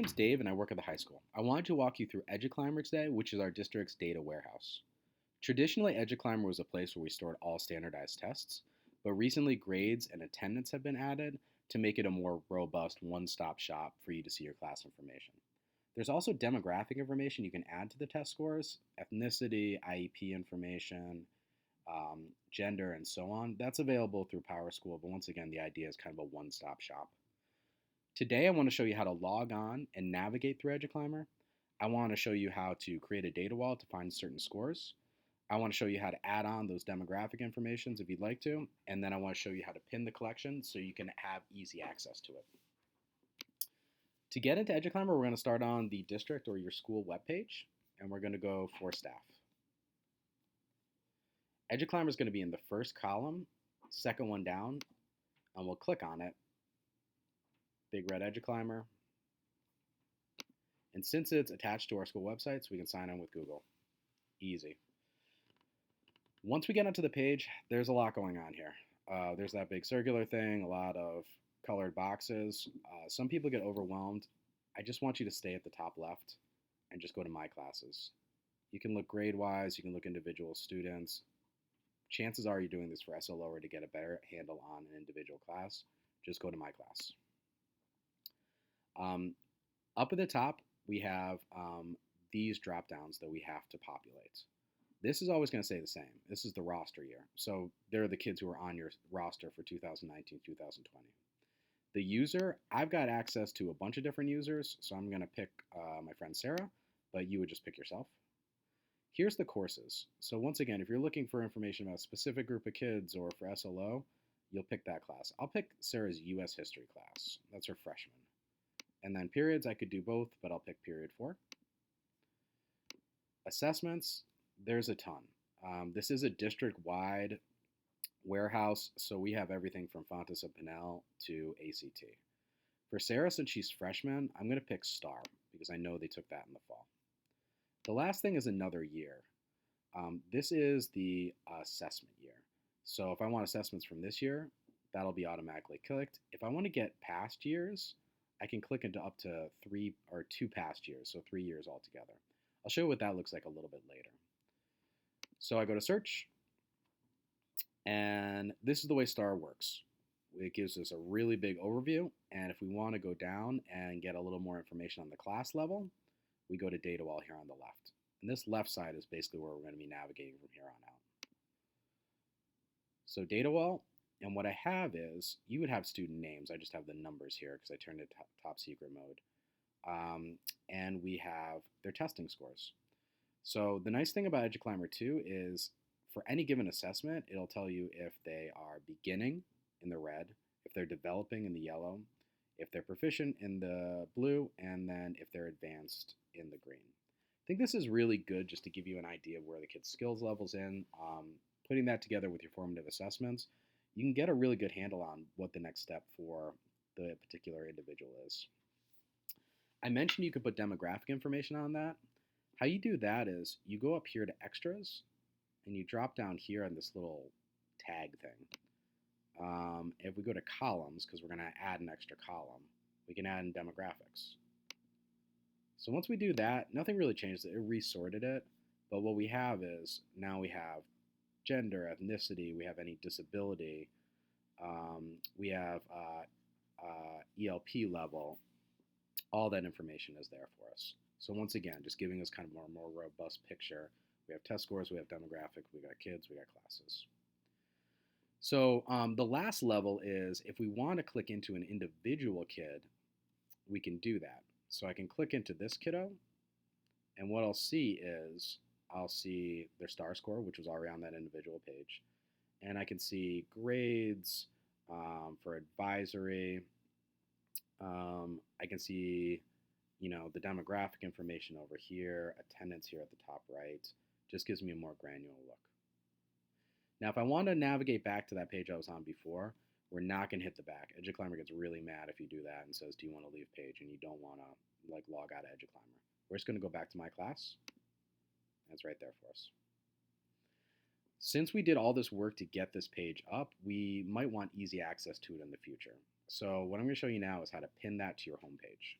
name's Dave and I work at the high school. I wanted to walk you through EduClimber today, which is our district's data warehouse. Traditionally, EduClimber was a place where we stored all standardized tests, but recently grades and attendance have been added to make it a more robust one-stop shop for you to see your class information. There's also demographic information you can add to the test scores, ethnicity, IEP information, gender, and so on. That's available through PowerSchool, but once again, the idea is kind of a one-stop shop. Today, I want to show you how to log on and navigate through EduClimber. I want to show you how to create a data wall to find certain scores. I want to show you how to add on those demographic informations if you'd like to, and then I want to show you how to pin the collection so you can have easy access to it. To get into EduClimber, we're going to start on the district or your school webpage, and we're going to go for staff. EduClimber is going to be in the first column, second one down, and we'll click on it. Big red EduClimber. And since it's attached to our school websites, we can sign in with Google. Easy. Once we get onto the page, there's a lot going on here. There's that big circular thing, a lot of colored boxes. Some people get overwhelmed. I just want you to stay at the top left and just go to My Classes. You can look grade-wise, you can look individual students. Chances are you're doing this for SLO or to get a better handle on an individual class. Just go to My Class. Up at the top, we have these drop downs that we have to populate. This is always going to stay the same. This is the roster year. So they're the kids who are on your roster for 2019, 2020. The user, I've got access to a bunch of different users, so I'm going to pick my friend Sarah, but you would just pick yourself. Here's the courses. So once again, if you're looking for information about a specific group of kids or for SLO, you'll pick that class. I'll pick Sarah's US history class. That's her freshman. And then periods, I could do both, but I'll pick period 4. Assessments, there's a ton. This is a district-wide warehouse, so we have everything from Fontes of Pinnell to ACT. For Sarah, since she's freshman, I'm going to pick STAR because I know they took that in the fall. The last thing is another year. This is the assessment year. So if I want assessments from this year, that'll be automatically clicked. If I want to get past years, I can click into up to 3 or 2 past years, so 3 years altogether. I'll show you what that looks like a little bit later. So I go to search, and this is the way STAR works. It gives us a really big overview, and if we want to go down and get a little more information on the class level, we go to data wall here on the left. And this left side is basically where we're going to be navigating from here on out. So data wall, and what I have is, you would have student names. I just have the numbers here because I turned it top secret mode. And we have their testing scores. So the nice thing about EduClimber 2 is for any given assessment, it'll tell you if they are beginning in the red, if they're developing in the yellow, if they're proficient in the blue, and then if they're advanced in the green. I think this is really good just to give you an idea of where the kid's skills level's in. Putting that together with your formative assessments, you can get a really good handle on what the next step for the particular individual is. I mentioned you could put demographic information on that. How you do that is you go up here to extras and you drop down here on this little tag thing. If we go to columns, because we're going to add an extra column, we can add in demographics. So once we do that, nothing really changed. It resorted it. But what we have is now we have gender, ethnicity, we have any disability, we have ELP level. All that information is there for us. So once again, just giving us kind of more robust picture. We have test scores, we have demographic, we got kids, we got classes. So the last level is if we want to click into an individual kid, we can do that. So I can click into this kiddo, and what I'll see is I'll see their STAR score, which was already on that individual page. And I can see grades for advisory. I can see, the demographic information over here, attendance here at the top right. Just gives me a more granular look. Now, if I want to navigate back to that page I was on before, we're not going to hit the back. EduClimber gets really mad if you do that and says, do you want to leave page? And you don't want to log out of EduClimber. We're just going to go back to My Class. That's right there for us. Since we did all this work to get this page up, we might want easy access to it in the future. So what I'm going to show you now is how to pin that to your home page.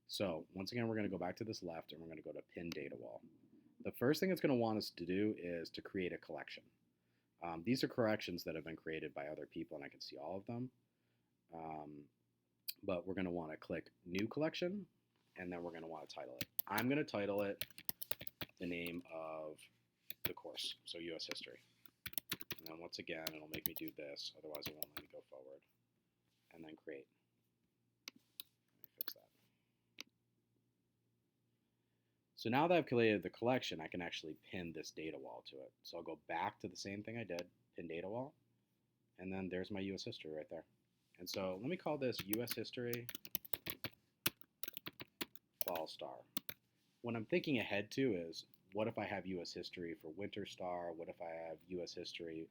So once again, we're going to go back to this left and we're going to go to pin data wall. The first thing it's going to want us to do is to create a collection. These are collections that have been created by other people, and I can see all of them. But we're going to want to click New Collection, and then we're going to want to title it. I'm going to title it the name of the course, so U.S. History. And then once again, it'll make me do this, otherwise it won't let me go forward. And then create. Let me fix that. So now that I've created the collection, I can actually pin this data wall to it. So I'll go back to the same thing I did, pin data wall, and then there's my U.S. History right there. And so let me call this U.S. History Fall Star. What I'm thinking ahead to is, what if I have U.S. History for Winter Star? What if I have U.S. History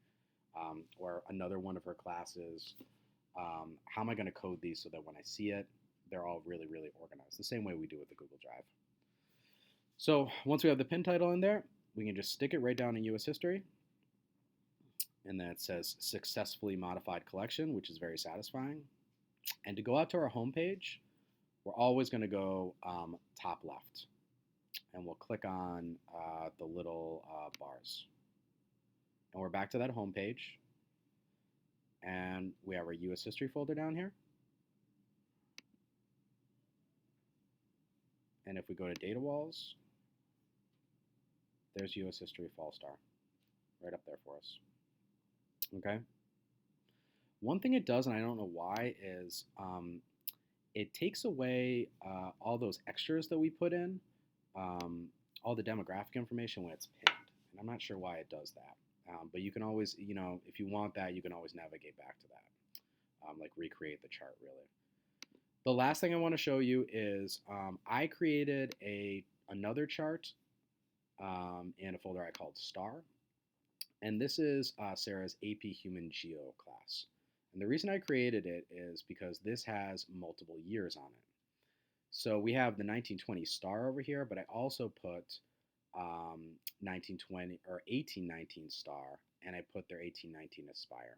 or another one of her classes? How am I going to code these so that when I see it, they're all really, really organized, the same way we do with the Google Drive. So once we have the pin title in there, we can just stick it right down in U.S. History. And then it says Successfully Modified Collection, which is very satisfying. And to go out to our home page, we're always going to go top left. And we'll click on the little bars. And we're back to that home page. And we have our U.S. History folder down here. And if we go to Data Walls, there's U.S. History Fall Star right up there for us. Okay. One thing it does, and I don't know why, is it takes away all those extras that we put in, all the demographic information when it's pinned. And I'm not sure why it does that. But you can always, if you want that, you can always navigate back to that, like recreate the chart, really. The last thing I want to show you is I created another chart in a folder I called Star. And this is Sarah's AP Human Geo class. And the reason I created it is because this has multiple years on it. So we have the 1920 star over here, but I also put 1920 or 1819 star, and I put their 1819 Aspire.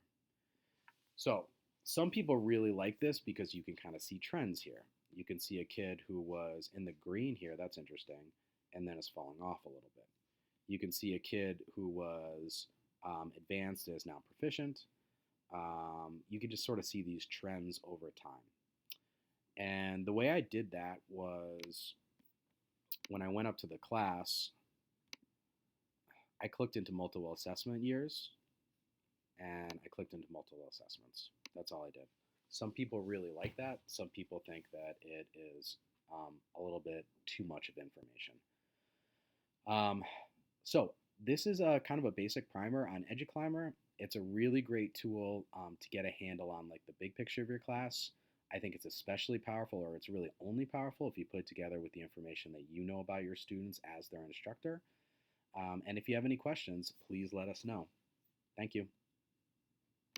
So some people really like this because you can kind of see trends here. You can see a kid who was in the green here, that's interesting, and then is falling off a little bit. You can see a kid who was advanced is now proficient. You can just sort of see these trends over time. And the way I did that was when I went up to the class, I clicked into multiple assessment years and I clicked into multiple assessments. That's all I did. Some people really like that. Some people think that it is a little bit too much of information. So this is a kind of a basic primer on EduClimber. It's a really great tool to get a handle on like the big picture of your class. I think it's especially powerful, or it's really only powerful, if you put it together with the information that you know about your students as their instructor. And if you have any questions, please let us know. Thank you.